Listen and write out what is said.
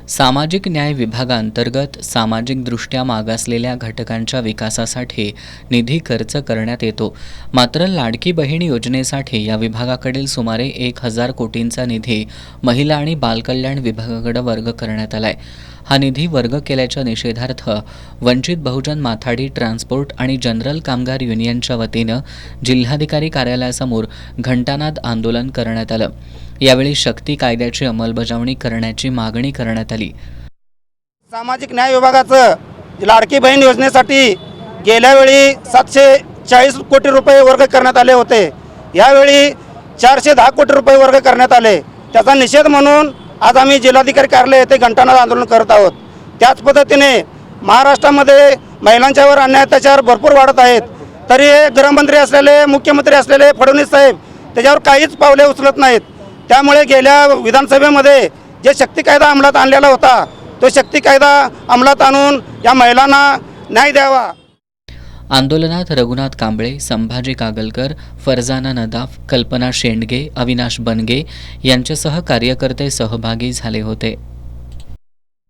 सामाजिक न्याय विभागांतर्गत सामाजिकदृष्ट्या मागासलेल्या घटकांच्या विकासासाठी निधी खर्च करण्यात येतो. मात्र लाडकी बहीण योजनेसाठी या विभागाकडील सुमारे 1,000 कोटींचा निधी महिला आणि बालकल्याण विभागाकडे वर्ग करण्यात आलाय. हा निधी वर्ग केल्याच्या निषेधार्थ वंचित बहुजन माथाडी ट्रान्सपोर्ट आणि जनरल कामगार युनियनच्या वतीनं जिल्हाधिकारी कार्यालयासमोर घंटानाद आंदोलन करण्यात आलं. यावेळी शक्ती कायद्याची अंमलबजावणी करण्याची मागणी करण्यात आली. सामाजिक न्याय विभागाचं लाडकी बहीण योजनेसाठी गेल्या वेळी 740 कोटी रुपये वर्ग करण्यात आले होते. यावेळी 410 कोटी रुपये वर्ग करण्यात आले. त्याचा निषेध म्हणून आज आम्ही जिल्हाधिकारी कार्यालय येथे घंटानाद आंदोलन करत आहोत. त्याच पद्धतीने महाराष्ट्रामध्ये महिलांच्यावर अन्याय अत्याचार भरपूर वाढत आहेत. तरी गृहमंत्री असलेले मुख्यमंत्री असलेले फडणवीस साहेब त्याच्यावर काहीच पावले उचलत नाहीत. त्यामुळे गेल्या विधानसभेमध्ये जे शक्ती कायदा अंमलात आणलेला होता तो शक्ती कायदा अंमलात आणून या महिलांना न्याय द्यावा. आंदोलनात रघुनाथ कांबळे, संभाजी कागलकर, फरजाना नदाफ, कल्पना शेंडगे, अविनाश बनगे यांच्यासह कार्यकर्ते सहभागी झाले होते.